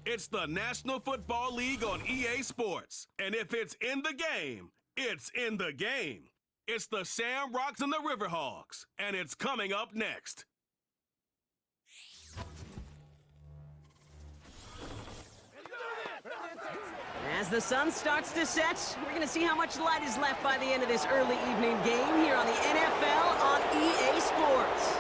It's the National Football League on EA Sports. And if it's in the game, it's in the game. It's the Shamrocks and the Hogs, and it's coming up next. As the sun starts to set, we're going to see how much light is left by the end of this early evening game here on the NFL on EA Sports.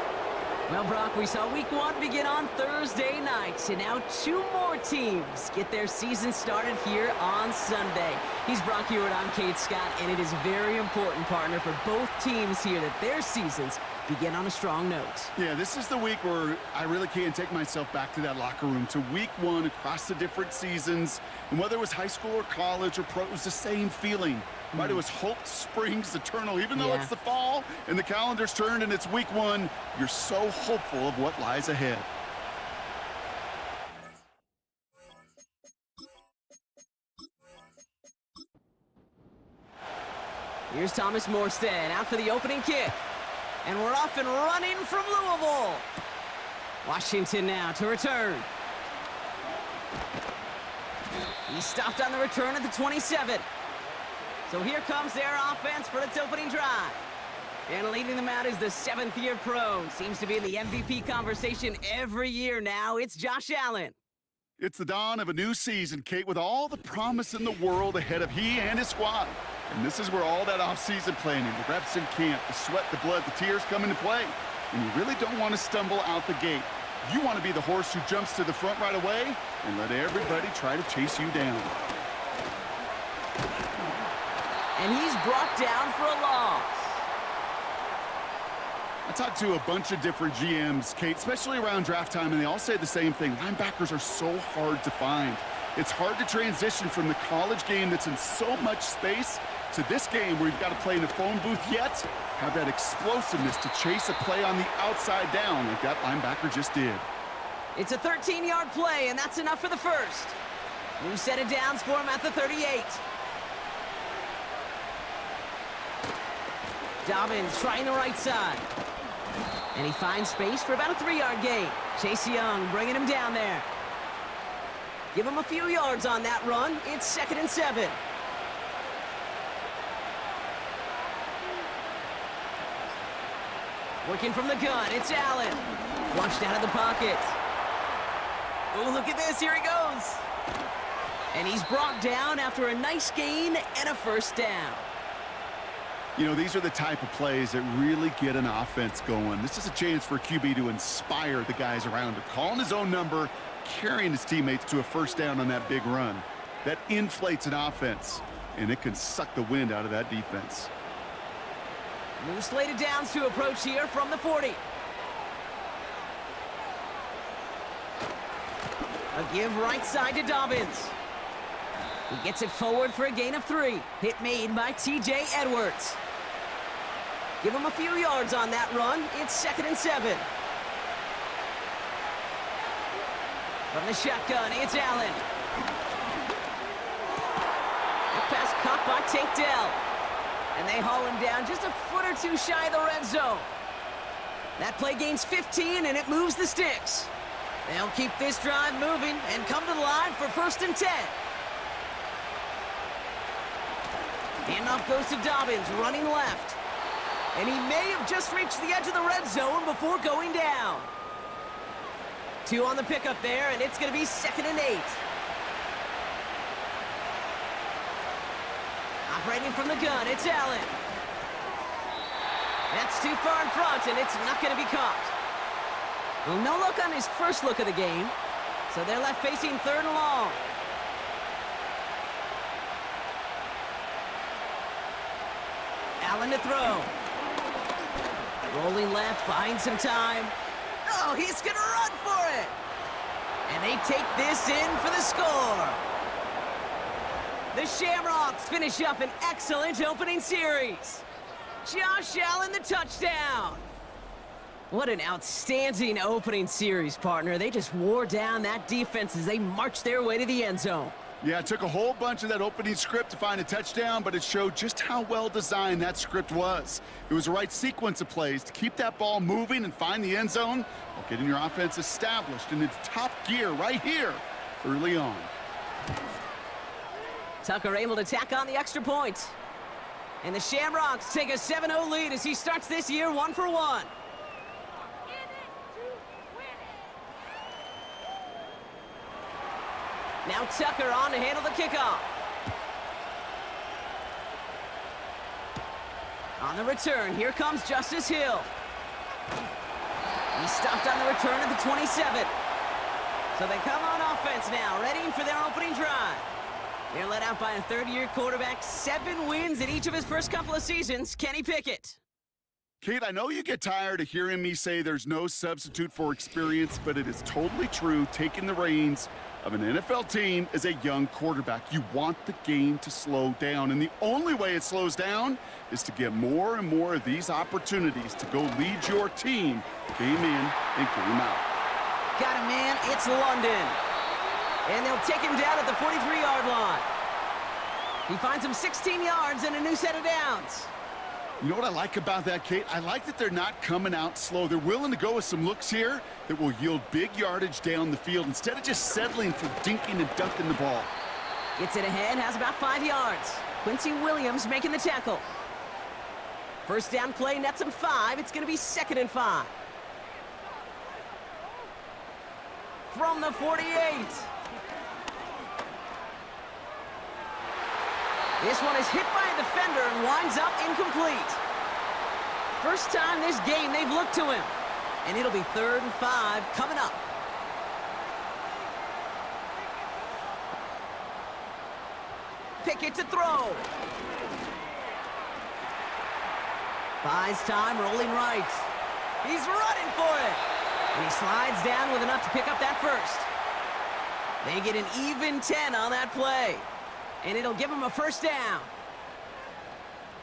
Well, Brock, we saw Week 1 begin on Thursday night, and now 2 more teams get their season started here on Sunday. He's Brock Hewitt, I'm Kate Scott, and it is very important, partner, for both teams here that their seasons begin on a strong note. Yeah, this is the week where I really can't take myself back to that locker room, to Week 1 across the different seasons. And whether it was high school or college or pro, it was the same feeling. Right? It was hope springs eternal. Even though it's the fall and the calendar's turned and it's Week 1, you're so hopeful of what lies ahead. Here's Thomas Morstead out for the opening kick. And we're off and running from Louisville. Washington now to return. He's stopped on the return at the 27. So here comes their offense for its opening drive. And leading them out is the 7th-year pro. Seems to be in the MVP conversation every year now. It's Josh Allen. It's the dawn of a new season, Kate, with all the promise in the world ahead of he and his squad. And this is where all that off-season planning, the reps in camp, the sweat, the blood, the tears come into play. And you really don't want to stumble out the gate. You want to be the horse who jumps to the front right away and let everybody try to chase you down. And he's brought down for a loss. I talked to a bunch of different GMs, Kate, especially around draft time, and they all say the same thing. Linebackers are so hard to find. It's hard to transition from the college game that's in so much space to this game where you've got to play in a phone booth yet have that explosiveness to chase a play on the outside down like that linebacker just did. It's a 13-yard play, and that's enough for the first. New set of downs for him at the 38. Dobbins trying the right side. And he finds space for about a 3-yard gain. Chase Young bringing him down there. Give him a few yards on that run. It's 2nd and 7. Working from the gun, it's Allen. Flushed out of the pocket. Oh, look at this, here he goes. And he's brought down after a nice gain and a first down. You know, these are the type of plays that really get an offense going. This is a chance for QB to inspire the guys around him. Calling his own number, carrying his teammates to a first down on that big run. That inflates an offense, and it can suck the wind out of that defense. New slated downs to approach here from the 40. A give right side to Dobbins. He gets it forward for a gain of 3. Hit made by TJ Edwards. Give him a few yards on that run. It's 2nd and 7. From the shotgun, it's Allen. The pass caught by Tank Dell. And they haul him down just a foot or two shy of the red zone. That play gains 15, and it moves the sticks. They'll keep this drive moving and come to the line for 1st and 10. Handoff goes to Dobbins, running left. And he may have just reached the edge of the red zone before going down. 2 on the pickup there, and it's going to be 2nd and 8. Operating from the gun, it's Allen. That's too far in front, and it's not going to be caught. Well, no look on his first look of the game, so they're left facing 3rd and long. Allen to throw. Rolling left, buying some time. Oh, he's going to run for it. And they take this in for the score. The Shamrocks finish up an excellent opening series. Josh Allen, the touchdown. What an outstanding opening series, partner. They just wore down that defense as they marched their way to the end zone. Yeah, it took a whole bunch of that opening script to find a touchdown, but it showed just how well designed that script was. It was the right sequence of plays to keep that ball moving and find the end zone while getting your offense established in its top gear right here early on. Tucker able to tack on the extra point. And the Shamrocks take a 7-0 lead as he starts this year 1-for-1. Now Tucker on to handle the kickoff. On the return, here comes Justice Hill. He stopped on the return at the 27. So they come on offense now, ready for their opening drive. They're led out by a third-year quarterback, 7 wins in each of his first couple of seasons, Kenny Pickett. Kate, I know you get tired of hearing me say there's no substitute for experience, but it is totally true. Taking the reins of an NFL team as a young quarterback, you want the game to slow down, and the only way it slows down is to get more and more of these opportunities to go lead your team game in and game out. Got him, man. It's London. And they'll take him down at the 43-yard line. He finds him 16 yards and a new set of downs. You know what I like about that, Kate? I like that they're not coming out slow. They're willing to go with some looks here that will yield big yardage down the field instead of just settling for dinking and dunking the ball. Gets it ahead, has about 5 yards. Quincy Williams making the tackle. First down play nets him 5. It's going to be 2nd and 5. From the 48. This one is hit by a defender and winds up incomplete. First time this game they've looked to him. And it'll be 3rd and 5 coming up. Pickett to throw. Buys time, rolling right. He's running for it. And he slides down with enough to pick up that first. They get an even 10 on that play. And it'll give him a first down.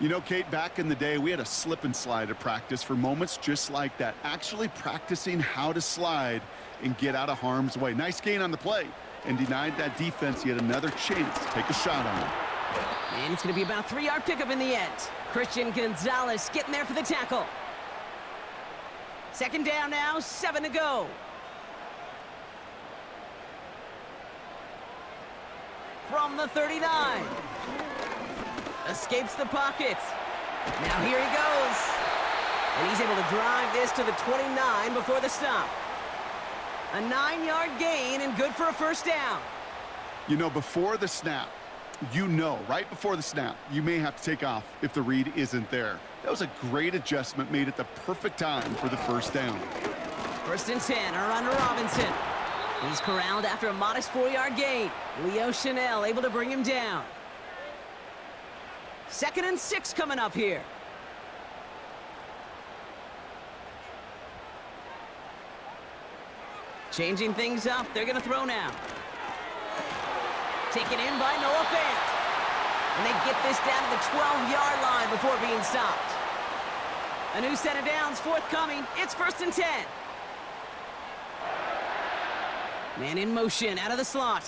You know, Kate, back in the day, we had a slip and slide at practice for moments just like that. Actually practicing how to slide and get out of harm's way. Nice gain on the play and denied that defense yet another chance to take a shot on him. And it's going to be about a 3-yard pickup in the end. Christian Gonzalez getting there for the tackle. 2nd down now, 7 to go. From the 39. Escapes the pocket. Now here he goes. And he's able to drive this to the 29 before the stop. A 9-yard gain and good for a first down. You know, before the snap, right before the snap, you may have to take off if the read isn't there. That was a great adjustment made at the perfect time for the first down. 1st and 10, around Robinson. He's corralled after a modest 4-yard gain. Leo Chanel able to bring him down. 2nd and 6 coming up here. Changing things up. They're going to throw now. Taken in by Noah Fant. And they get this down to the 12-yard line before being stopped. A new set of downs forthcoming. It's 1st and 10. Man in motion out of the slot.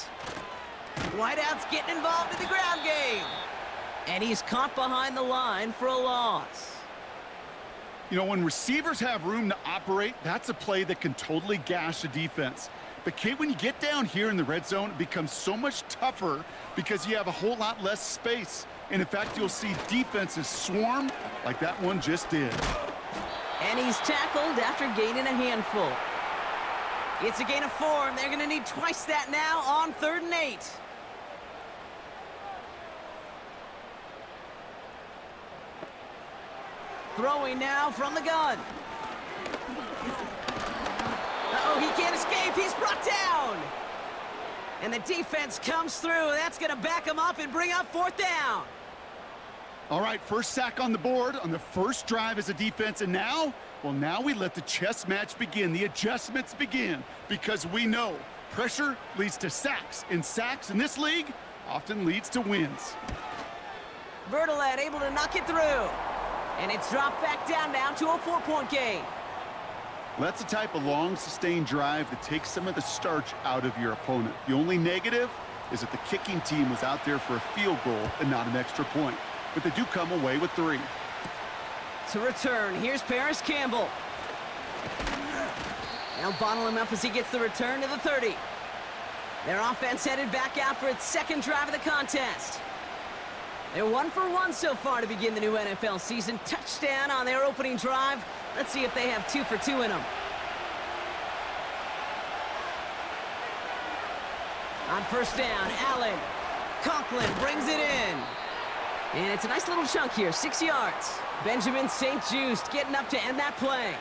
Whiteout's getting involved in the ground game. And he's caught behind the line for a loss. You know, when receivers have room to operate, that's a play that can totally gash a defense. But, Kate, when you get down here in the red zone, it becomes so much tougher because you have a whole lot less space. And, in fact, you'll see defenses swarm like that one just did. And he's tackled after gaining a handful. It's a gain of 4, and they're going to need twice that now on 3rd and 8. Throwing now from the gun. Uh-oh, he can't escape. He's brought down. And the defense comes through. That's going to back him up and bring up 4th down. All right, first sack on the board on the first drive as a defense, and now, well, now we let the chess match begin. The adjustments begin because we know pressure leads to sacks, and sacks in this league often leads to wins. Bertolet able to knock it through. And it's dropped back down now to a 4-point game. That's the type of long, sustained drive that takes some of the starch out of your opponent. The only negative is that the kicking team was out there for a field goal and not an extra point. But they do come away with 3. To return, here's Paris Campbell. Now bottle him up as he gets the return to the 30. Their offense headed back out for its second drive of the contest. They're 1 for 1 so far to begin the new NFL season. Touchdown on their opening drive. Let's see if they have 2 for 2 in them. On first down, Allen. Conklin brings it in. And it's a nice little chunk here, 6 yards. Benjamin St. Juste getting up to end that play.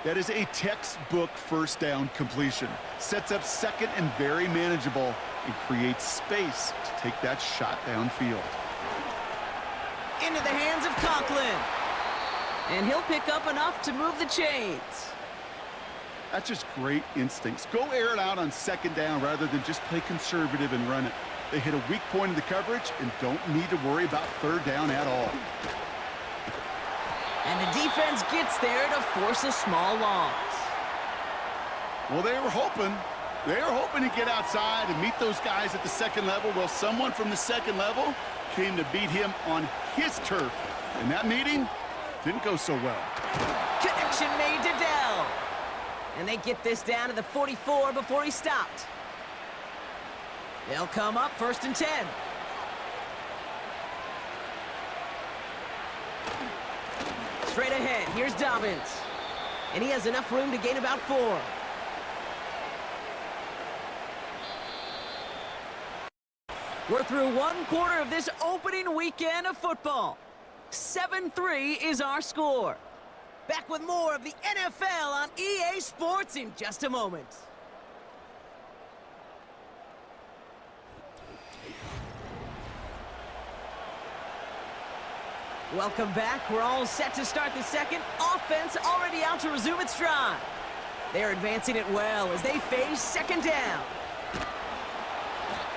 That is a textbook first down completion. Sets up second and very manageable and creates space to take that shot downfield. Into the hands of Conklin. And he'll pick up enough to move the chains. That's just great instincts. Go air it out on second down rather than just play conservative and run it. They hit a weak point in the coverage and don't need to worry about third down at all. And the defense gets there to force a small loss. Well, they were hoping to get outside and meet those guys at the second level. Well, someone from the second level came to beat him on his turf. And that meeting didn't go so well. Connection made to Dell. And they get this down to the 44 before he stopped. They'll come up 1st and 10. Straight ahead, here's Dobbins. And he has enough room to gain about 4. We're through 1 quarter of this opening weekend of football. 7-3 is our score. Back with more of the NFL on EA Sports in just a moment. Welcome back. We're all set to start the second. Offense already out to resume its stride. They're advancing it well as they face second down.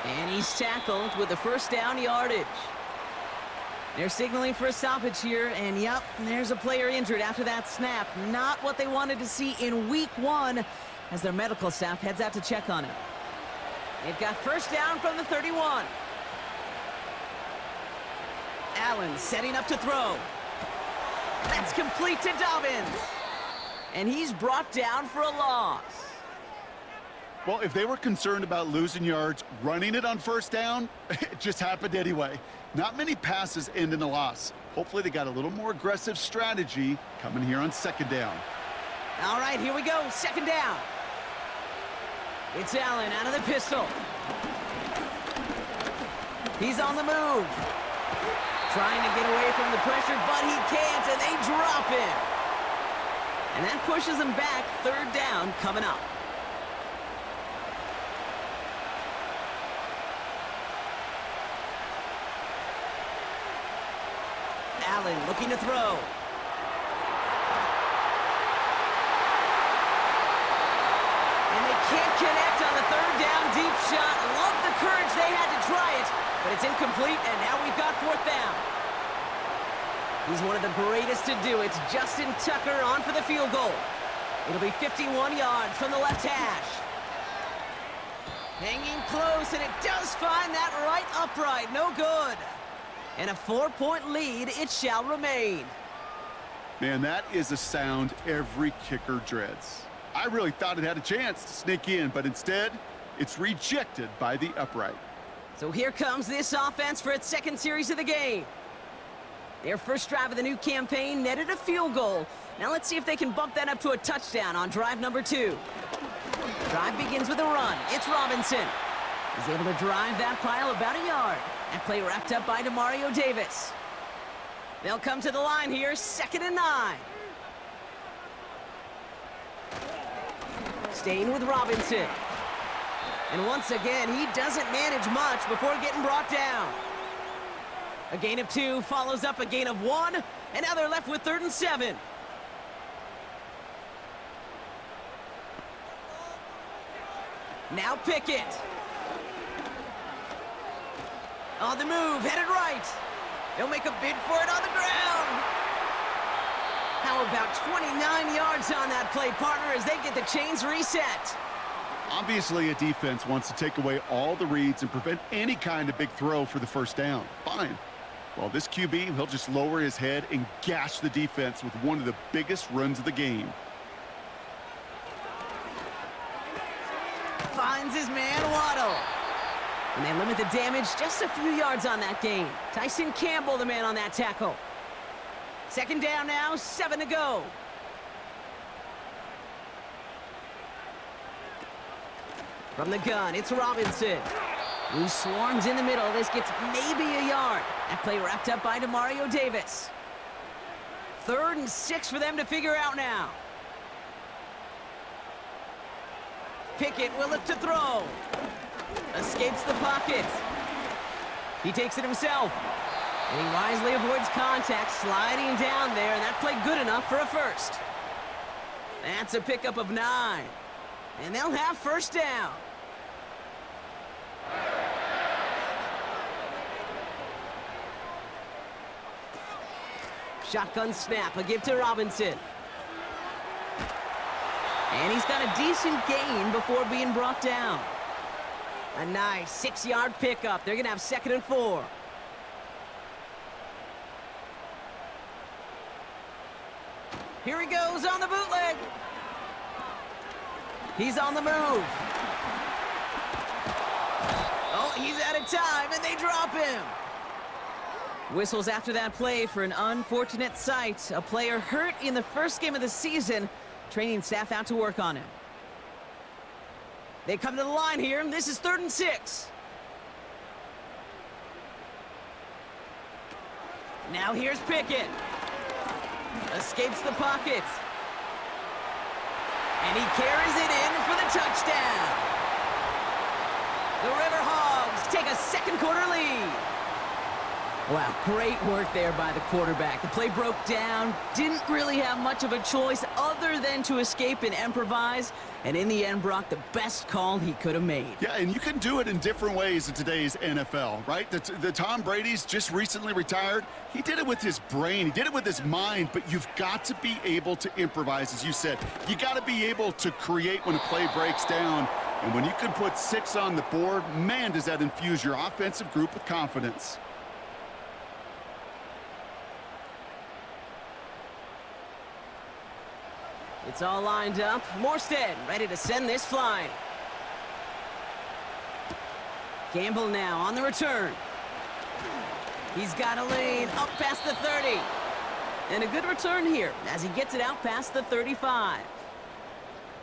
And he's tackled with the first down yardage. They're signaling for a stoppage here, and yep, there's a player injured after that snap. Not what they wanted to see in week 1 as their medical staff heads out to check on him. They've got first down from the 31. Allen setting up to throw. That's complete to Dobbins. And he's brought down for a loss. Well, if they were concerned about losing yards, running it on first down, it just happened anyway. Not many passes end in a loss. Hopefully they got a little more aggressive strategy coming here on second down. All right, here we go, second down. It's Allen out of the pistol. He's on the move. Trying to get away from the pressure, but he can't, and they drop him. And that pushes him back, third down coming up. Allen looking to throw. And they can't connect on the third down deep shot. Love the courage they had to try it, but it's incomplete, and now we've got fourth down. He's one of the greatest to do it. It's Justin Tucker on for the field goal. It'll be 51 yards from the left hash. Hanging close, and it does find that right upright. No good. And a 4-point lead, it shall remain. Man, that is a sound every kicker dreads. I really thought it had a chance to sneak in, but instead, it's rejected by the upright. So here comes this offense for its second series of the game. Their first drive of the new campaign netted a field goal. Now let's see if they can bump that up to a touchdown on drive number 2. Drive begins with a run. It's Robinson. He's able to drive that pile about a yard. That play wrapped up by Demario Davis. They'll come to the line here, 2nd and 9. Staying with Robinson. And once again, he doesn't manage much before getting brought down. A gain of 2 follows up a gain of 1, and now they're left with 3rd and 7. Now Pickett. On the move, headed right. They'll make a bid for it on the ground. How about 29 yards on that play, partner, as they get the chains reset? Obviously, a defense wants to take away all the reads and prevent any kind of big throw for the first down. Fine. Well, this QB, he'll just lower his head and gash the defense with one of the biggest runs of the game. Finds finds his man Waddle. And they limit the damage just a few yards on that gain. Tyson Campbell, the man on that tackle. Second down now, 7 to go. From the gun, it's Robinson, who swarms in the middle. This gets maybe a yard. That play wrapped up by Demario Davis. 3rd and 6 for them to figure out now. Pickett will look to throw. Escapes the pocket. He takes it himself. And he wisely avoids contact, sliding down there, and that play good enough for a first. That's a pickup of 9. And they'll have first down. Shotgun snap, a give to Robinson. And he's got a decent gain before being brought down. A nice 6-yard pickup. They're going to have 2nd and 4. Here he goes on the bootleg. He's on the move. Oh, he's out of time, and they drop him. Whistles after that play for an unfortunate sight. A player hurt in the first game of the season. Training staff out to work on him. They come to the line here, and this is 3rd and 6. Now here's Pickett. Escapes the pocket. And he carries it in for the touchdown. The River Hogs take a second quarter lead. Wow, great work there by the quarterback. The play broke down, didn't really have much of a choice other than to escape and improvise. And in the end, Brock, the best call he could have made. Yeah, and you can do it in different ways in today's NFL, right? The Tom Brady's just recently retired. He did it with his brain. He did it with his mind, but you've got to be able to improvise, as you said. You got to be able to create when a play breaks down. And when you can put 6 on the board, man, does that infuse your offensive group with confidence. It's all lined up. Morstead ready to send this flying. Campbell now on the return. He's got a lane up past the 30. And a good return here as he gets it out past the 35.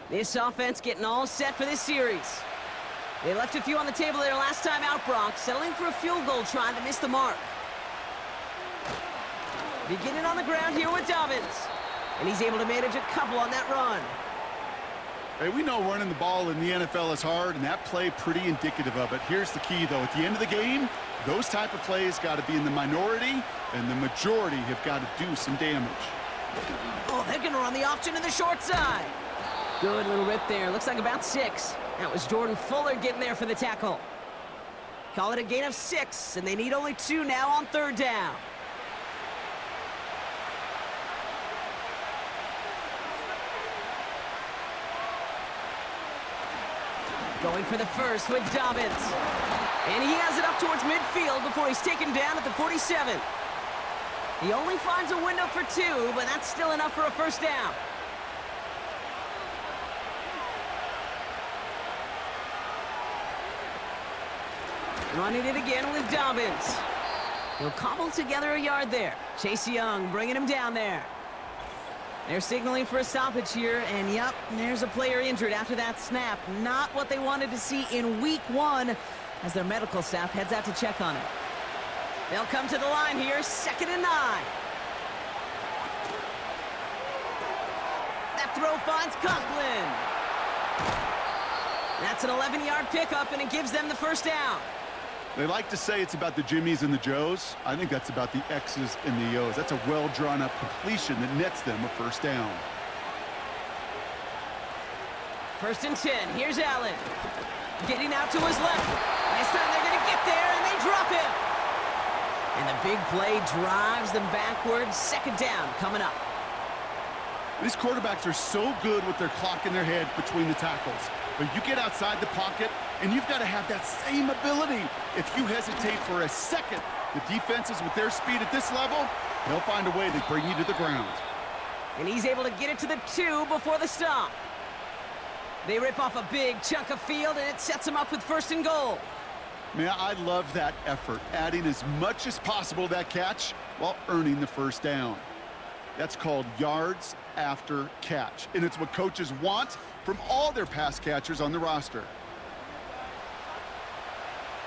This offense getting all set for this series. They left a few on the table there last time out, Brock, settling for a field goal trying to miss the mark. Beginning on the ground here with Dobbins. And he's able to manage a couple on that run. Hey, we know running the ball in the NFL is hard, and that play pretty indicative of it. Here's the key, though. At the end of the game, those type of plays got to be in the minority, and the majority have got to do some damage. Oh, they're going to run the option to the short side. Good little rip there. Looks like about 6. That was Jordan Fuller getting there for the tackle. Call it a gain of 6, and they need only 2 now on 3rd down. Going for the first with Dobbins. And he has it up towards midfield before he's taken down at the 47. He only finds a window for 2, but that's still enough for a first down. Running it again with Dobbins. He'll cobble together a yard there. Chase Young bringing him down there. They're signaling for a stoppage here, and yep, there's a player injured after that snap. Not what they wanted to see in week 1 as their medical staff heads out to check on it. They'll come to the line here, 2nd and 9. That throw finds Conklin. That's an 11-yard pickup, and it gives them the first down. They like to say it's about the Jimmies and the Joes. I think that's about the X's and the O's. That's a well-drawn-up completion that nets them a first down. 1st and 10. Here's Allen. Getting out to his left. This time they're going to get there, and they drop him. And the big play drives them backwards. 2nd down coming up. These quarterbacks are so good with their clock in their head between the tackles. But you get outside the pocket, and you've got to have that same ability. If you hesitate for a second, the defenses with their speed at this level, they'll find a way to bring you to the ground. And he's able to get it to the 2 before the stop. They rip off a big chunk of field, and it sets them up with 1st and goal. Man, I love that effort, adding as much as possible to that catch while earning the 1st down. That's called yards after catch, and it's what coaches want from all their pass catchers on the roster.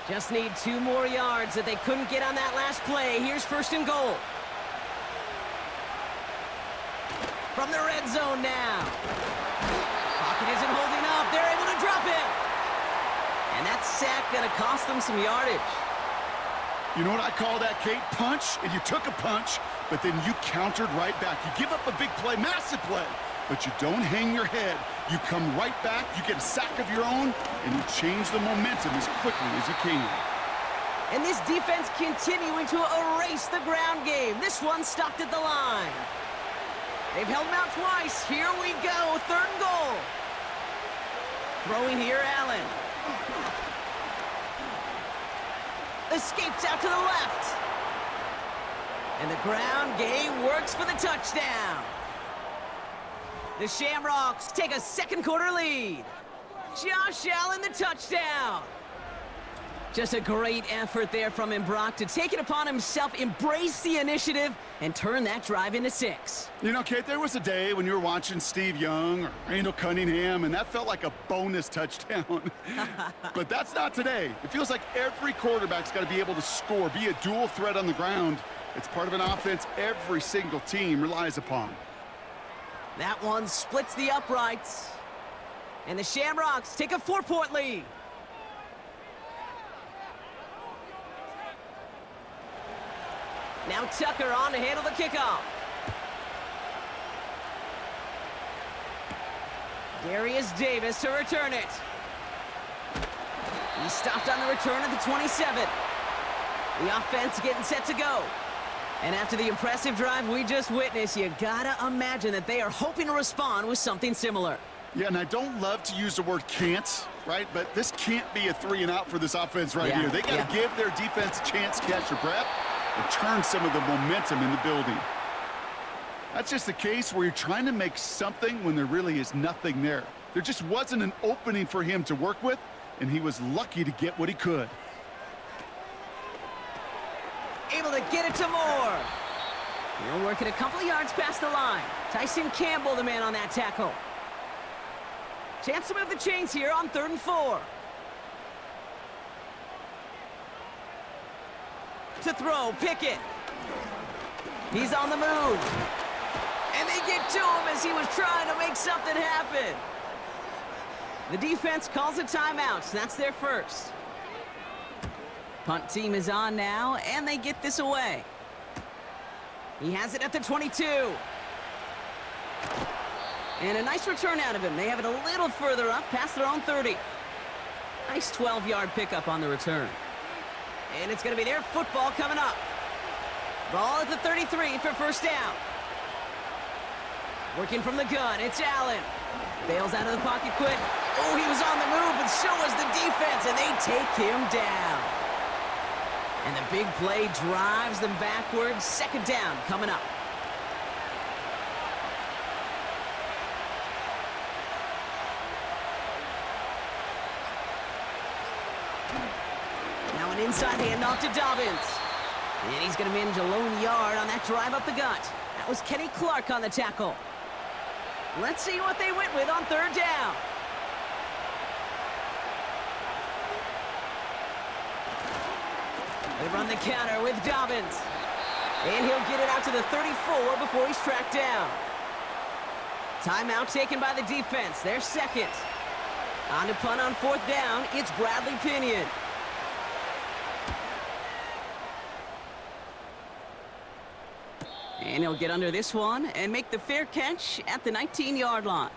Just need 2 more yards that they couldn't get on that last play. Here's 1st and goal. From the red zone now. Pocket isn't holding up. They're able to drop it. And that sack gonna cost them some yardage. You know what I call that, Kate? Punch, and you took a punch, but then you countered right back. You give up a big play, massive play, but you don't hang your head. You come right back, you get a sack of your own, and you change the momentum as quickly as you can. And this defense continuing to erase the ground game. This one stopped at the line. They've held him out twice. Here we go, 3rd and goal. Throwing here, Allen. Escapes out to the left. And the ground game works for the touchdown. The Shamrocks take a 2nd quarter lead. Josh Allen, the touchdown. Just a great effort there from him, Brock, to take it upon himself, embrace the initiative, and turn that drive into 6. You know, Kate, there was a day when you were watching Steve Young or Randall Cunningham, and that felt like a bonus touchdown. But that's not today. It feels like every quarterback's got to be able to score, be a dual threat on the ground. It's part of an offense every single team relies upon. That one splits the uprights. And the Shamrocks take a 4-point lead. Now Tucker on to handle the kickoff. Darius Davis to return it. He stopped on the return at the 27. The offense getting set to go. And after the impressive drive we just witnessed, you gotta imagine that they are hoping to respond with something similar. Yeah, and I don't love to use the word can't, right? But this can't be a 3-and-out for this offense here. They got to give their defense a chance to catch their breath and turn some of the momentum in the building. That's just the case where you're trying to make something when there really is nothing there. There just wasn't an opening for him to work with, and he was lucky to get what he could. Able to get it to Moore. He'll work it a couple of yards past the line. Tyson Campbell, the man on that tackle. Chance to move the chains here on 3rd and 4. To throw, Pickett. He's on the move. And they get to him as he was trying to make something happen. The defense calls a timeout. That's their 1st. Punt team is on now, and they get this away. He has it at the 22. And a nice return out of him. They have it a little further up, past their own 30. Nice 12-yard pickup on the return. And it's going to be their football coming up. Ball at the 33 for 1st down. Working from the gun, it's Allen. Bails out of the pocket quick. Oh, he was on the move, but so was the defense, and they take him down. And the big play drives them backwards. 2nd down coming up. Now an inside handoff to Dobbins. And he's going to manage a lone yard on that drive up the gut. That was Kenny Clark on the tackle. Let's see what they went with on 3rd down. They run the counter with Dobbins. And he'll get it out to the 34 before he's tracked down. Timeout taken by the defense, their 2nd. On to punt on 4th down, it's Bradley Pinion. And he'll get under this one and make the fair catch at the 19-yard line.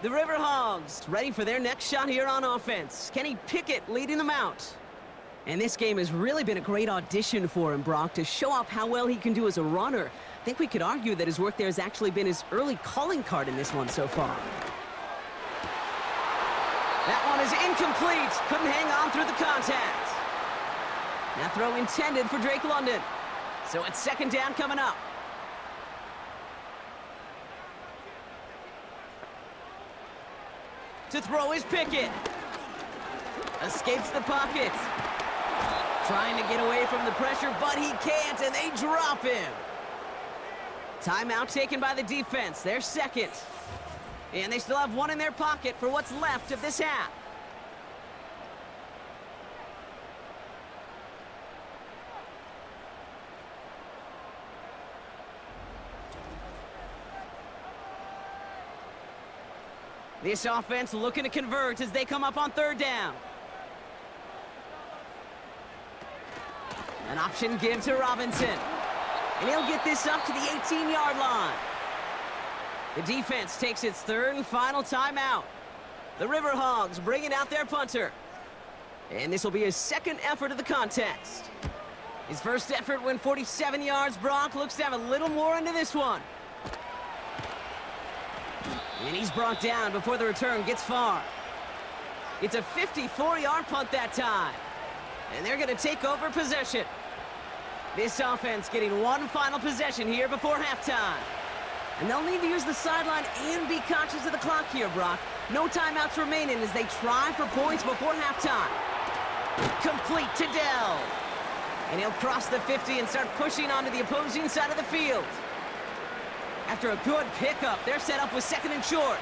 The River Hogs ready for their next shot here on offense. Kenny Pickett leading them out. And this game has really been a great audition for him, Brock, to show off how well he can do as a runner. I think we could argue that his work there has actually been his early calling card in this one so far. That one is incomplete. Couldn't hang on through the contact. That throw intended for Drake London. So it's 2nd down coming up. To throw is Pickett. Escapes the pocket. Trying to get away from the pressure, but he can't, and they drop him. Timeout taken by the defense, their second. And they still have one in their pocket for what's left of this half. This offense looking to convert as they come up on third down. An option give to Robinson. And he'll get this up to the 18-yard line. The defense takes its third and final timeout. The River Hogs bringing out their punter. And this will be his second effort of the contest. His first effort went 47 yards. Brock looks to have a little more into this one. And he's brought down before the return gets far. It's a 54-yard punt that time. And they're going to take over possession. This offense getting one final possession here before halftime. And they'll need to use the sideline and be conscious of the clock here, Brock. No timeouts remaining as they try for points before halftime. Complete to Dell. And he'll cross the 50 and start pushing onto the opposing side of the field. After a good pickup, they're set up with second and short.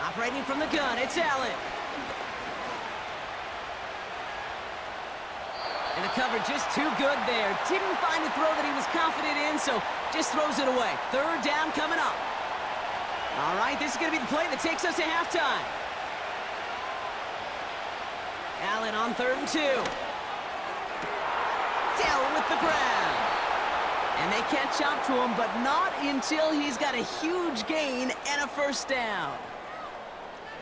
Operating from the gun, it's Allen. And the cover just too good there. Didn't find a throw that he was confident in, so just throws it away. Third down coming up. All right, this is going to be the play that takes us to halftime. Allen on 3rd and 2. Dell with the grab. And they catch up to him, but not until he's got a huge gain and a first down.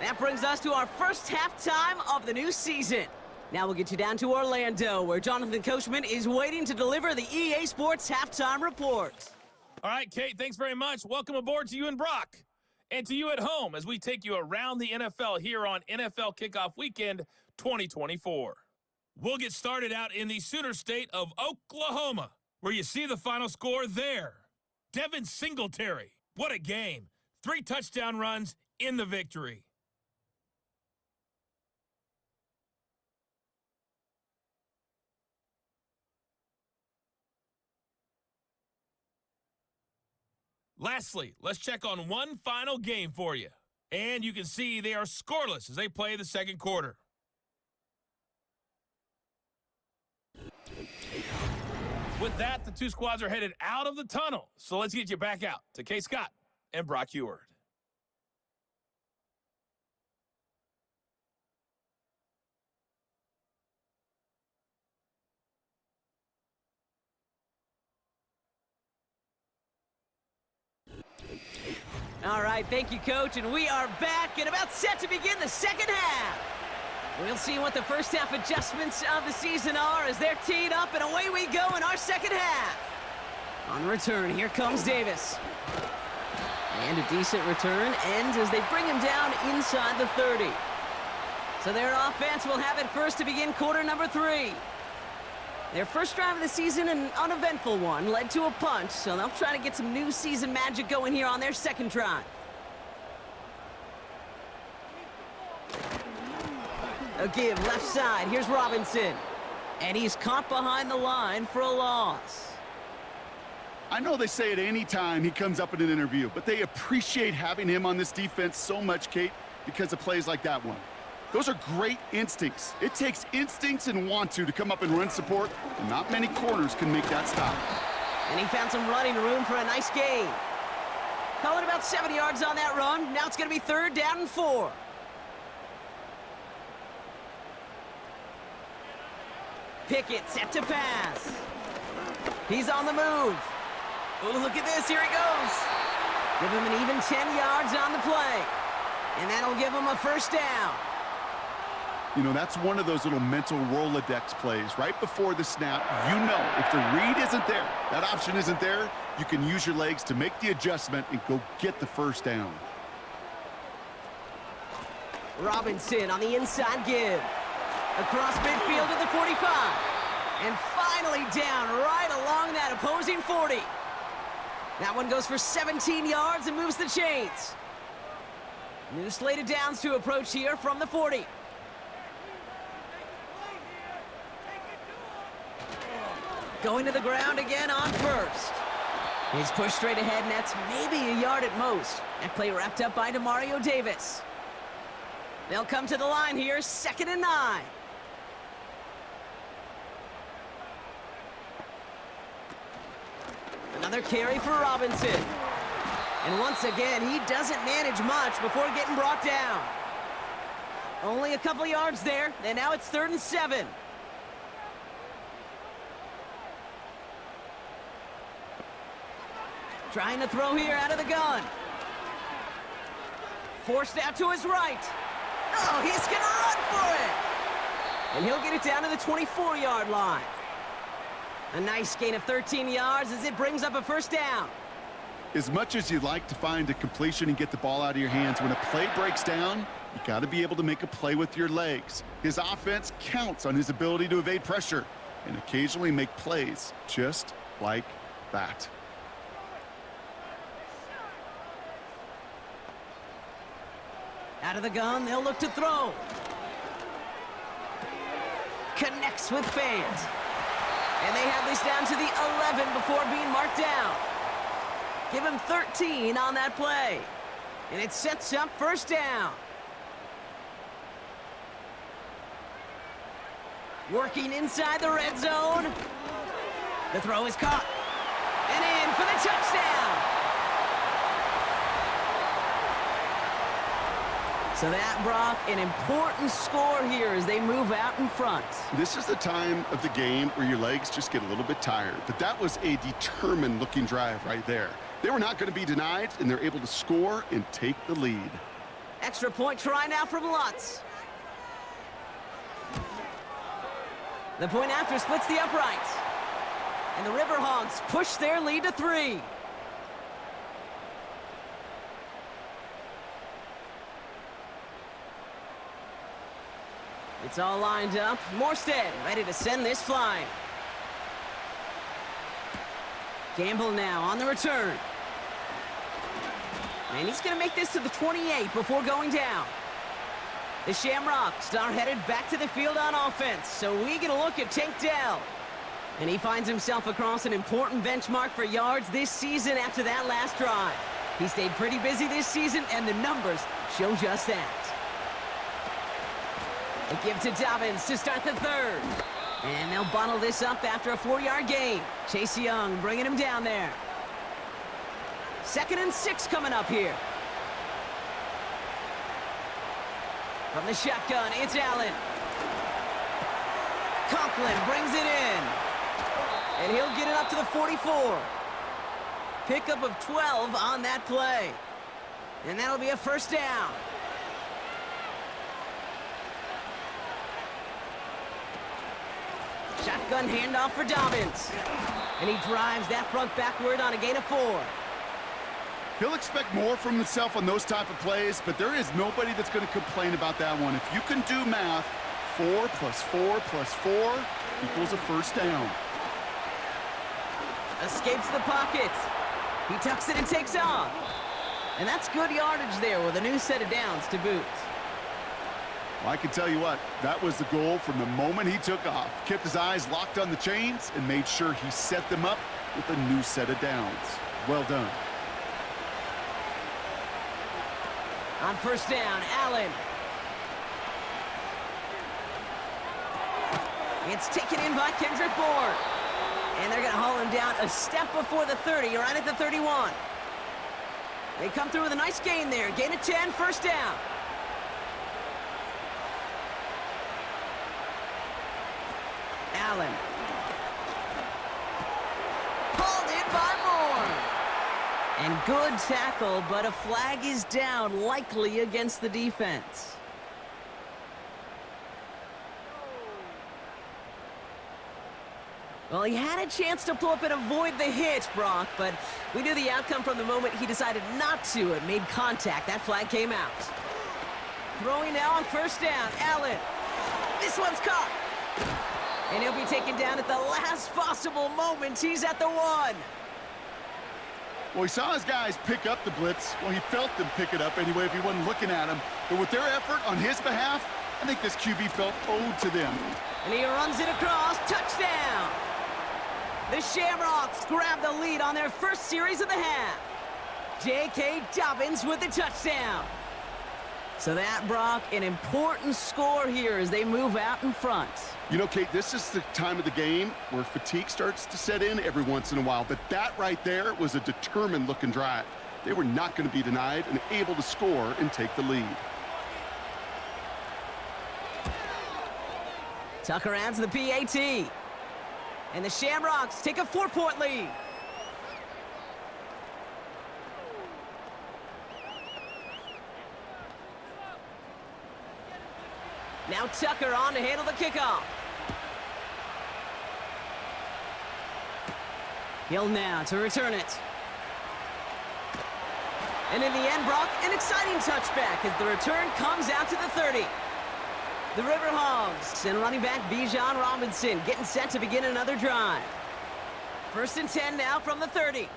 That brings us to our first halftime of the new season. Now we'll get you down to Orlando, where Jonathan Coachman is waiting to deliver the EA Sports halftime report. All right, Kate, thanks very much. Welcome aboard to you and Brock, and to you at home as we take you around the NFL here on NFL Kickoff Weekend 2024. We'll get started out in the Sooner State of Oklahoma, where you see the final score there. Devin Singletary, what a game. 3 touchdown runs in the victory. Lastly, let's check on one final game for you. And you can see they are scoreless as they play the second quarter. With that, the two squads are headed out of the tunnel. So let's get you back out to Kay Scott and Brock Heward. All right, thank you, Coach, and we are back and about set to begin the second half. We'll see what the first half adjustments of the season are as they're teed up, and away we go in our second half. On return, here comes Davis. And a decent return ends as they bring him down inside the 30. So their offense will have it first to begin quarter number 3. Their first drive of the season, an uneventful one, led to a punt, so they'll try to get some new season magic going here on their second drive. A give left side, here's Robinson. And he's caught behind the line for a loss. I know they say it any time he comes up in an interview, but they appreciate having him on this defense so much, Kate, because of plays like that one. Those are great instincts. It takes instincts and want to come up and run support, and not many corners can make that stop. And he found some running room for a nice gain. Calling about 7 yards on that run. Now it's going to be 3rd down and 4. Pickett set to pass. He's on the move. Oh, look at this. Here he goes. Give him an even 10 yards on the play. And that'll give him a first down. You know, that's one of those little mental Rolodex plays. Right before the snap, you know if the read isn't there, that option isn't there, you can use your legs to make the adjustment and go get the first down. Robinson on the inside give. Across midfield to the 45. And finally down right along that opposing 40. That one goes for 17 yards and moves the chains. New slate of downs to approach here from the 40. Going to the ground again on first. He's pushed straight ahead, and that's maybe a yard at most. That play wrapped up by Demario Davis. They'll come to the line here, 2nd and 9. Another carry for Robinson. And once again, he doesn't manage much before getting brought down. Only a couple yards there, and now it's 3rd and 7. Trying to throw here out of the gun. Forced out to his right. Oh, he's gonna run for it! And he'll get it down to the 24-yard line. A nice gain of 13 yards as it brings up a 1st down. As much as you'd like to find a completion and get the ball out of your hands, when a play breaks down, you got to be able to make a play with your legs. His offense counts on his ability to evade pressure and occasionally make plays just like that. Out of the gun, they'll look to throw. Connects with fans. And they have this down to the 11 before being marked down. Give him 13 on that play. And it sets up 1st down. Working inside the red zone. The throw is caught. And in for the touchdown. So that, Brock, an important score here as they move out in front. This is the time of the game where your legs just get a little bit tired. But that was a determined-looking drive right there. They were not going to be denied, and they're able to score and take the lead. Extra point try now from Lutz. The point after splits the uprights. And the River Hogs push their lead to 3. It's all lined up. Morstead ready to send this flying. Gamble now on the return. And he's going to make this to the 28 before going down. The Shamrocks are headed back to the field on offense, so we get a look at Tank Dell. And he finds himself across an important benchmark for yards this season after that last drive. He stayed pretty busy this season, and the numbers show just that. They give to Dobbins to start the 3rd. And they'll bottle this up after a 4-yard gain. Chase Young bringing him down there. 2nd and 6 coming up here. From the shotgun, it's Allen. Conklin brings it in. And he'll get it up to the 44. Pickup of 12 on that play. And that'll be a 1st down. Shotgun handoff for Dobbins. And he drives that front backward on a gain of 4. He'll expect more from himself on those type of plays, but there is nobody that's going to complain about that one. If you can do math, 4 plus 4 plus 4 equals a 1st down. Escapes the pocket. He tucks it and takes off. And that's good yardage there with a new set of downs to boot. Well, I can tell you what, that was the goal from the moment he took off. Kept his eyes locked on the chains and made sure he set them up with a new set of downs. Well done. On 1st down, Allen. It's taken in by Kendrick Bourne. And they're going to haul him down a step before the 30, right at the 31. They come through with a nice gain there. Gain of 10, 1st down. Allen. Pulled in by Bourne. And good tackle, but a flag is down, likely against the defense. Well, he had a chance to pull up and avoid the hit, Brock, but we knew the outcome from the moment he decided not to. It made contact. That flag came out. Throwing now on 1st down. Allen. This one's caught. And he'll be taken down at the last possible moment. He's at the 1. Well, he saw his guys pick up the blitz. Well, he felt them pick it up anyway if he wasn't looking at him. But with their effort on his behalf, I think this QB felt owed to them. And he runs it across. Touchdown! The Shamrocks grab the lead on their first series of the half. J.K. Dobbins with the touchdown. So that, Brock, an important score here as they move out in front. You know, Kate, this is the time of the game where fatigue starts to set in every once in a while. But that right there was a determined-looking drive. They were not going to be denied and able to score and take the lead. Tucker adds the PAT. And the Shamrocks take a 4-point lead. Now Tucker on to handle the kickoff. Hill now to return it. And in the end, Brock, an exciting touchback as the return comes out to the 30. The River Hogs and running back Bijan Robinson getting set to begin another drive. 1st and 10 now from the 30.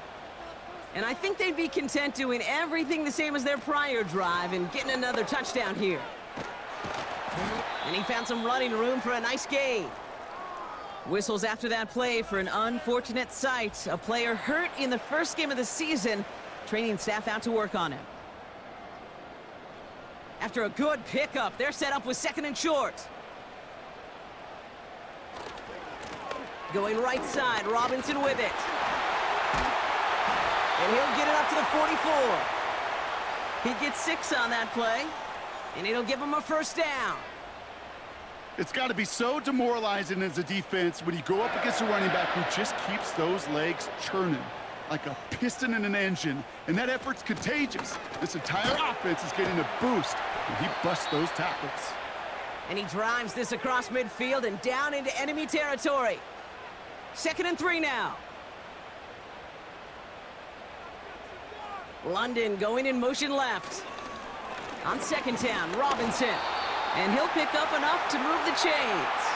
And I think they'd be content doing everything the same as their prior drive and getting another touchdown here. And he found some running room for a nice gain. Whistles after that play for an unfortunate sight. A player hurt in the first game of the season. Training staff out to work on him. After a good pickup, they're set up with 2nd and short. Going right side, Robinson with it. And he'll get it up to the 44. He gets 6 on that play. And it'll give him a 1st down. It's got to be so demoralizing as a defense when you go up against a running back who just keeps those legs churning like a piston in an engine, and that effort's contagious. This entire offense is getting a boost when he busts those tackles. And he drives this across midfield and down into enemy territory. 2nd and 3 now. London going in motion left. On 2nd down, Robinson. And he'll pick up enough to move the chains.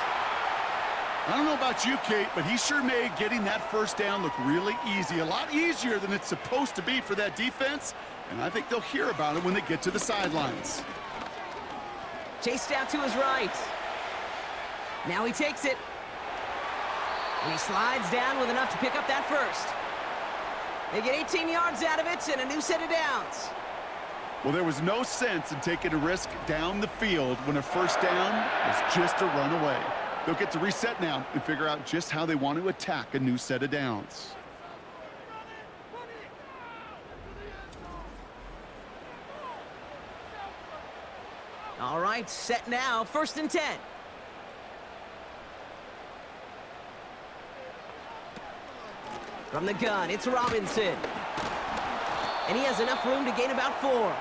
I don't know about you, Kate, but he sure made getting that 1st down look really easy. A lot easier than it's supposed to be for that defense. And I think they'll hear about it when they get to the sidelines. Chased out to his right. Now he takes it. And he slides down with enough to pick up that 1st. They get 18 yards out of it and a new set of downs. Well, there was no sense in taking a risk down the field when a 1st down was just a run away. They'll get to reset now and figure out just how they want to attack a new set of downs. All right, set now, 1st and 10. From the gun, it's Robinson. And he has enough room to gain about 4.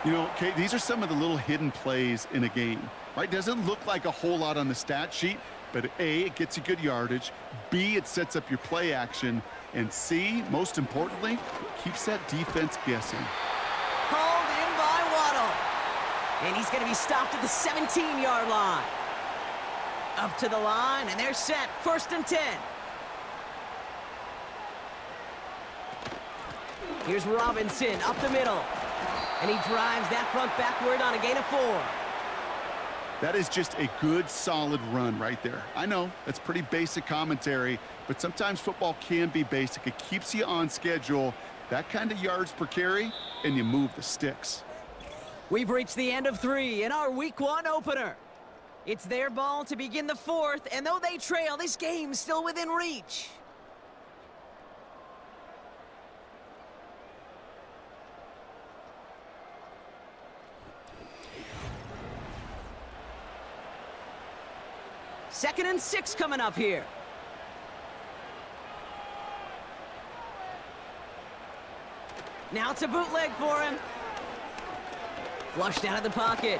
You know, Kate, these are some of the little hidden plays in a game, right? Doesn't look like a whole lot on the stat sheet, but A, it gets you good yardage, B, it sets up your play action, and C, most importantly, keeps that defense guessing. Called in by Waddle. And he's going to be stopped at the 17-yard line. Up to the line, and they're set. 1st and 10. Here's Robinson up the middle. And he drives that front backward on a gain of 4. That is just a good, solid run right there. I know, that's pretty basic commentary, but sometimes football can be basic. It keeps you on schedule, that kind of yards per carry, and you move the sticks. We've reached the end of 3 in our Week 1 opener. It's their ball to begin the 4th, and though they trail, this game's still within reach. Second and 6 coming up here. Now it's a bootleg for him. Flushed out of the pocket.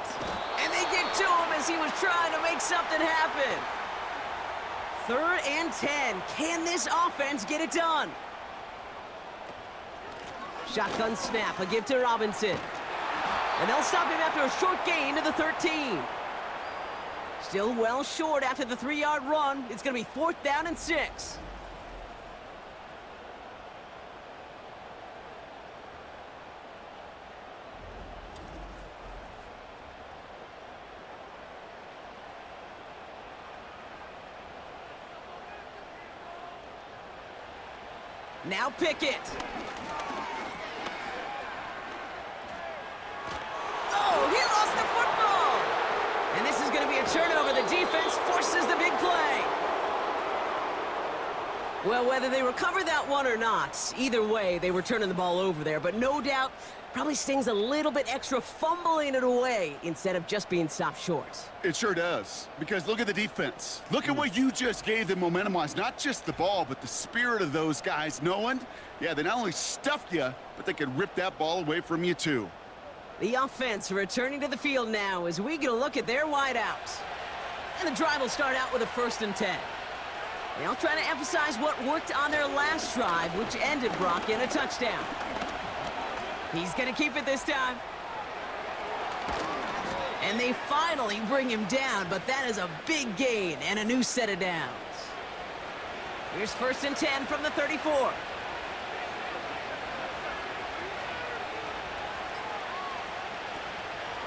And they get to him as he was trying to make something happen. 3rd and 10. Can this offense get it done? Shotgun snap, a give to Robinson. And they'll stop him after a short gain to the 13. Still well short after the 3-yard run. It's going to be 4th down and 6. Now Pickett. Oh, he lost the football! And this is going to be a turnover. The defense forces the big play. Well, whether they recover that one or not, either way, they were turning the ball over there. But no doubt, probably stings a little bit extra fumbling it away instead of just being stopped short. It sure does, because look at the defense. Look at what you just gave them momentum-wise. Not just the ball, but the spirit of those guys knowing, yeah, they not only stuffed you, but they could rip that ball away from you too. The offense returning to the field now as we get a look at their wideouts. And the drive will start out with a 1st and 10. They'll try to emphasize what worked on their last drive, which ended Brock in a touchdown. He's going to keep it this time. And they finally bring him down, but that is a big gain and a new set of downs. Here's 1st and 10 from the 34.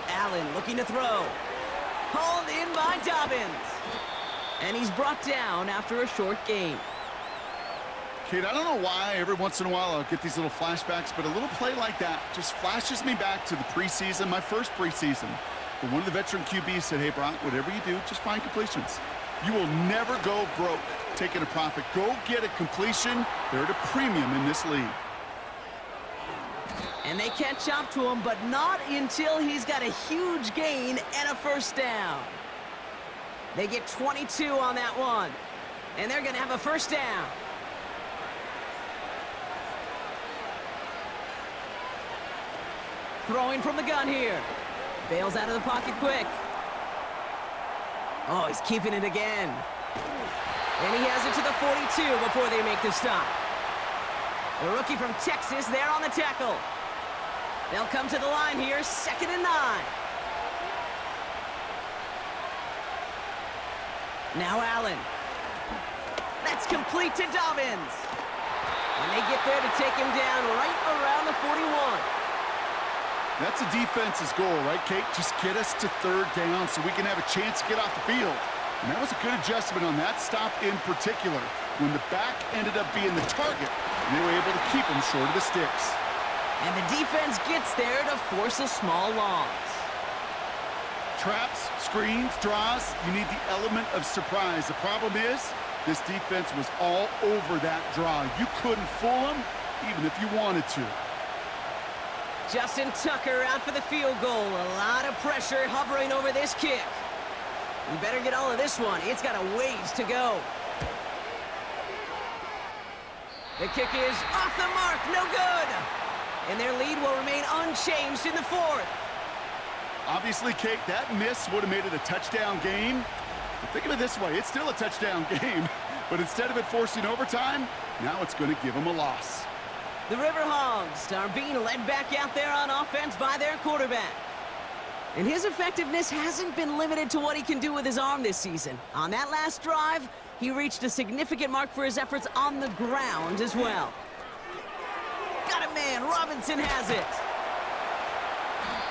Allen looking to throw. Hauled in by Dobbins. And he's brought down after a short gain. Kate, I don't know why every once in a while I'll get these little flashbacks, but a little play like that just flashes me back to the preseason, my first preseason. But one of the veteran QBs said, hey, Brock, whatever you do, just find completions. You will never go broke taking a profit. Go get a completion. They're at a premium in this league. And they catch up to him, but not until he's got a huge gain and a 1st down. They get 22 on that one. And they're going to have a 1st down. Throwing from the gun here. Bails out of the pocket quick. Oh, he's keeping it again. And he has it to the 42 before they make the stop. The rookie from Texas there on the tackle. They'll come to the line here, 2nd and 9. Now Allen. That's complete to Dobbins. And they get there to take him down right around the 41. That's a defense's goal, right, Kate? Just get us to 3rd down so we can have a chance to get off the field. And that was a good adjustment on that stop in particular, when the back ended up being the target, and they were able to keep him short of the sticks. And the defense gets there to force a small loss. Traps, screens, draws, you need the element of surprise. The problem is, this defense was all over that draw. You couldn't fool them, even if you wanted to. Justin Tucker out for the field goal. A lot of pressure hovering over this kick. You better get all of this one. It's got a ways to go. The kick is off the mark, no good. And their lead will remain unchanged in the 4th. Obviously, Kate, that miss would have made it a touchdown game. But think of it this way, it's still a touchdown game. But instead of it forcing overtime, now it's going to give them a loss. The River Hogs are being led back out there on offense by their quarterback. And his effectiveness hasn't been limited to what he can do with his arm this season. On that last drive, he reached a significant mark for his efforts on the ground as well. Got a man, Robinson has it.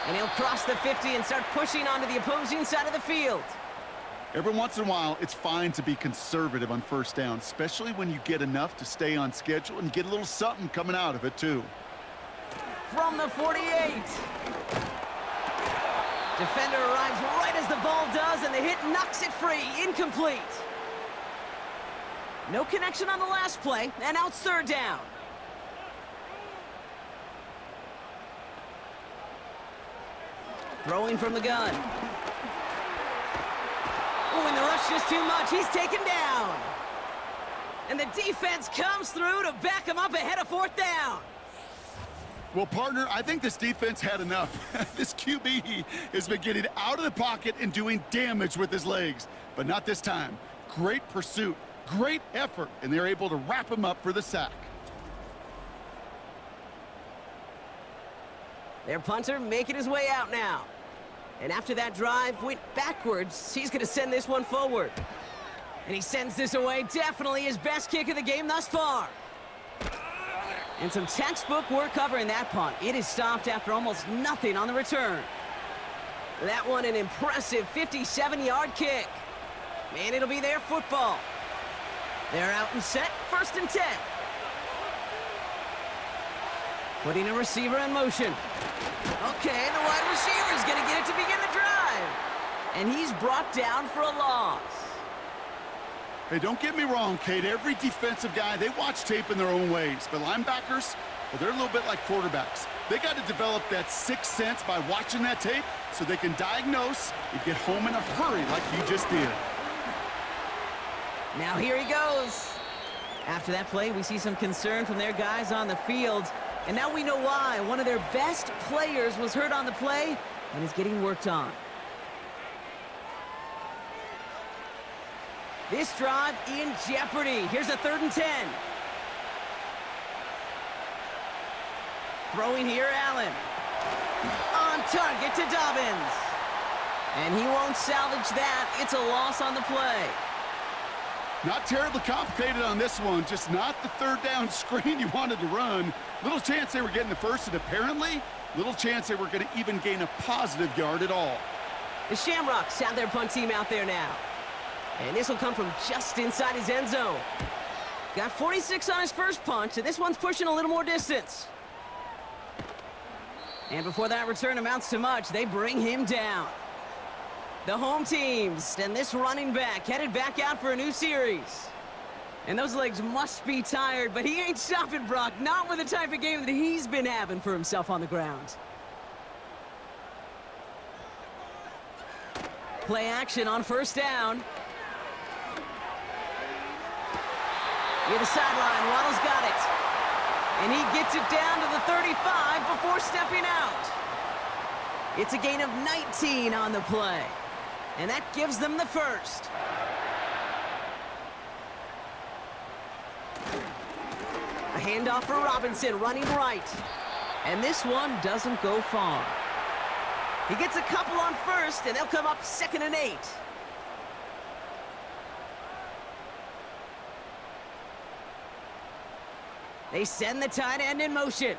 And he'll cross the 50 and start pushing onto the opposing side of the field. Every once in a while, it's fine to be conservative on 1st down, especially when you get enough to stay on schedule and get a little something coming out of it, too. From the 48. Defender arrives right as the ball does, and the hit knocks it free. Incomplete. No connection on the last play, and now it's 3rd down. Throwing from the gun. Oh, and the rush is too much. He's taken down. And the defense comes through to back him up ahead of 4th down. Well, partner, I think this defense had enough. This QB has been getting out of the pocket and doing damage with his legs. But not this time. Great pursuit, great effort, and they're able to wrap him up for the sack. Their punter making his way out now. And after that drive went backwards, he's going to send this one forward. And he sends this away, definitely his best kick of the game thus far. And some textbook work covering that punt. It is stopped after almost nothing on the return. That one an impressive 57-yard kick. And it'll be their football. They're out and set, 1st and 10. Putting a receiver in motion. Okay, the wide receiver's going to get it to begin the drive. And he's brought down for a loss. Hey, don't get me wrong, Kate. Every defensive guy, they watch tape in their own ways. But linebackers, well, they're a little bit like quarterbacks. They got to develop that sixth sense by watching that tape so they can diagnose and get home in a hurry like you just did. Now here he goes. After that play, we see some concern from their guys on the field. And now we know why. One of their best players was hurt on the play and is getting worked on. This drive in jeopardy. Here's a 3rd and 10. Throwing here, Allen. On target to Dobbins. And he won't salvage that. It's a loss on the play. Not terribly complicated on this one, just not the 3rd down screen you wanted to run. Little chance they were getting the first, and apparently, little chance they were going to even gain a positive yard at all. The Shamrocks have their punt team out there now. And this will come from just inside his end zone. Got 46 on his first punt, and this one's pushing a little more distance. And before that return amounts to much, they bring him down. The home teams and this running back headed back out for a new series. And those legs must be tired, but he ain't stopping, Brock. Not with the type of game that he's been having for himself on the ground. Play action on 1st down. Near the sideline, Waddle's got it. And he gets it down to the 35 before stepping out. It's a gain of 19 on the play. And that gives them the first. A handoff for Robinson, running right. And this one doesn't go far. He gets a couple on 1st, and they'll come up 2nd and 8. They send the tight end in motion.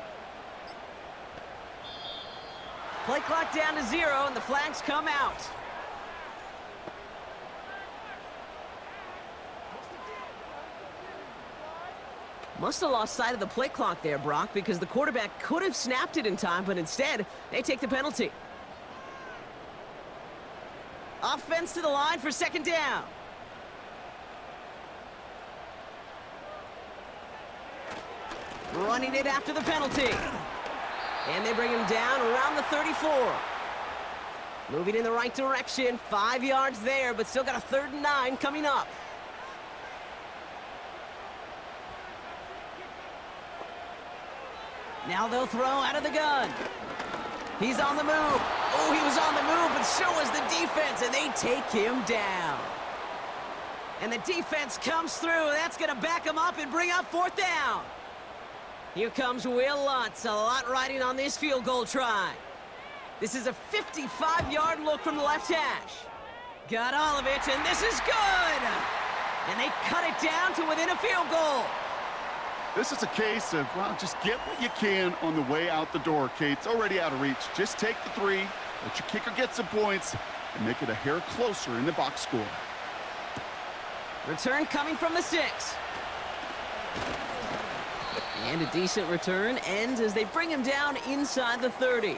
Play clock down to 0, and the flags come out. Must have lost sight of the play clock there, Brock, because the quarterback could have snapped it in time, but instead, they take the penalty. Offense to the line for 2nd down. Running it after the penalty. And they bring him down around the 34. Moving in the right direction. 5 yards there, but still got a 3rd and 9 coming up. Now they'll throw out of the gun. He's on the move. Oh, he was on the move, but so was the defense, and they take him down. And the defense comes through. That's going to back him up and bring up 4th down. Here comes Will Lutz, a lot riding on this field goal try. This is a 55-yard look from the left hash. Got all of it, and this is good! And they cut it down to within a field goal. This is a case of, well, just get what you can on the way out the door, Kate. It's already out of reach. Just take the 3, let your kicker get some points, and make it a hair closer in the box score. Return coming from the 6. And a decent return ends as they bring him down inside the 30.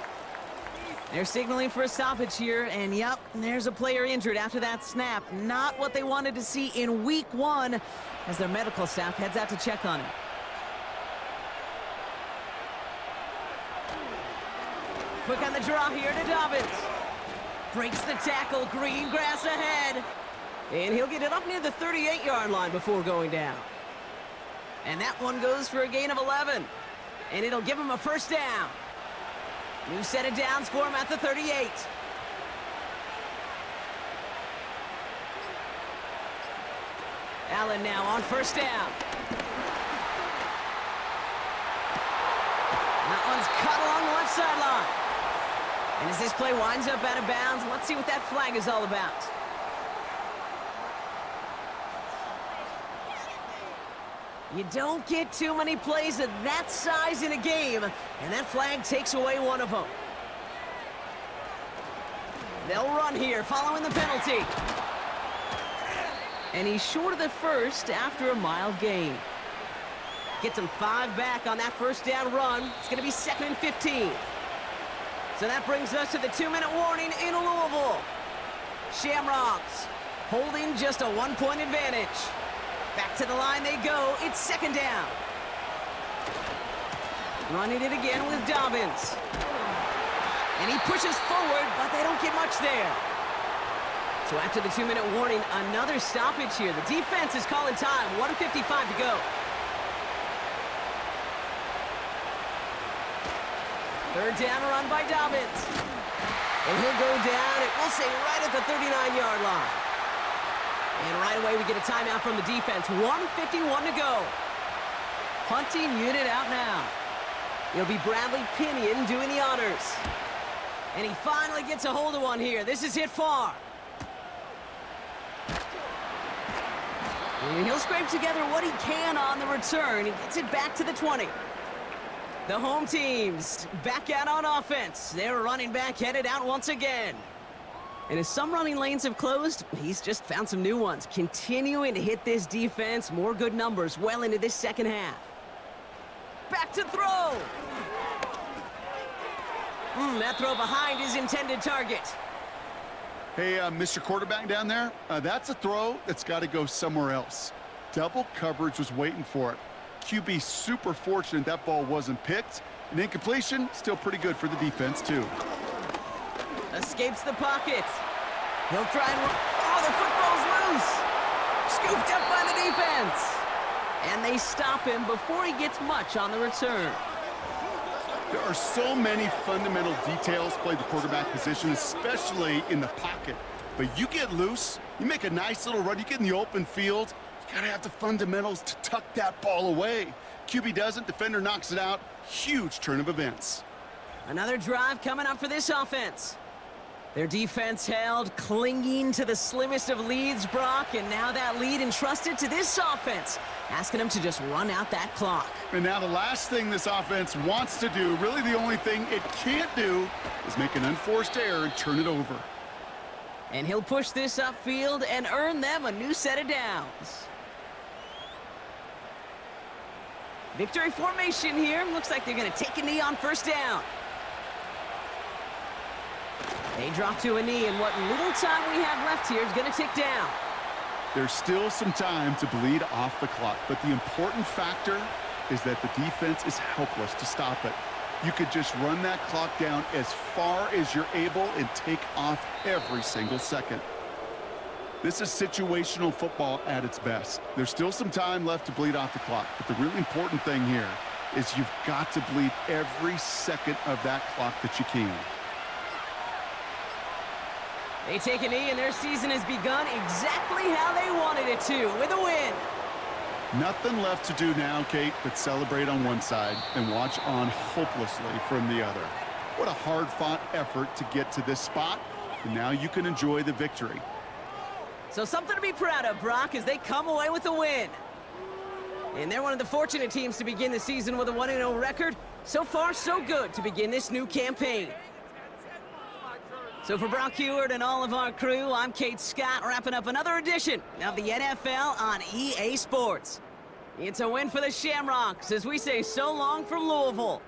They're signaling for a stoppage here, and yep, there's a player injured after that snap. Not what they wanted to see in week 1 as their medical staff heads out to check on him. Quick on the draw here to Dobbins. Breaks the tackle, green grass ahead. And he'll get it up near the 38-yard line before going down. And that one goes for a gain of 11. And it'll give him a 1st down. New set of downs for him at the 38. Allen now on 1st down. That one's cut along the left sideline. And as this play winds up out of bounds, let's see what that flag is all about. You don't get too many plays of that size in a game, and that flag takes away one of them. They'll run here following the penalty. And he's short of the 1st after a mild gain. Gets them 5 back on that first down run. It's going to be 2nd and 15. So that brings us to the 2-minute warning in Louisville. Shamrocks holding just a 1-point advantage. Back to the line they go. It's 2nd down. Running it again with Dobbins. And he pushes forward, but they don't get much there. So after the 2-minute warning, another stoppage here. The defense is calling time. 1:55 to go. Third down run by Dobbins. And he'll go down, and we'll say right at the 39-yard line. And right away we get a timeout from the defense. 1:51 to go. Punting unit out now. It'll be Bradley Pinion doing the honors. And he finally gets a hold of one here. This is hit far. And he'll scrape together what he can on the return. He gets it back to the 20. The home team's back out on offense. Their running back headed out once again. And as some running lanes have closed, he's just found some new ones. Continuing to hit this defense. More good numbers well into this second half. Back to throw. That throw behind his intended target. Hey, Mr. Quarterback down there, that's a throw that's got to go somewhere else. Double coverage was waiting for it. QB super fortunate that ball wasn't picked. An incompletion, still pretty good for the defense, too. Escapes the pocket. He'll try and run. Oh, the football's loose. Scooped up by the defense. And they stop him before he gets much on the return. There are so many fundamental details play the quarterback position, especially in the pocket. But you get loose, you make a nice little run, you get in the open field, you gotta have the fundamentals to tuck that ball away. QB doesn't, defender knocks it out. Huge turn of events. Another drive coming up for this offense. Their defense held, clinging to the slimmest of leads, Brock, and now that lead entrusted to this offense, asking them to just run out that clock. And now the last thing this offense wants to do, really the only thing it can't do, is make an unforced error and turn it over. And he'll push this upfield and earn them a new set of downs. Victory formation here. Looks like they're going to take a knee on first down. They drop to a knee, and what little time we have left here is going to tick down. There's still some time to bleed off the clock, but the important factor is that the defense is helpless to stop it. You could just run that clock down as far as you're able and take off every single second. This is situational football at its best. There's still some time left to bleed off the clock, but the really important thing here is you've got to bleed every second of that clock that you can. They take a knee, and their season has begun exactly how they wanted it to, with a win. Nothing left to do now, Kate, but celebrate on one side and watch on hopelessly from the other. What a hard-fought effort to get to this spot, and now you can enjoy the victory. So something to be proud of, Brock, as they come away with a win. And they're one of the fortunate teams to begin the season with a 1-0 record. So far, so good to begin this new campaign. So for Brock Heward and all of our crew, I'm Kate Scott, wrapping up another edition of the NFL on EA Sports. It's a win for the Shamrocks as we say so long from Louisville.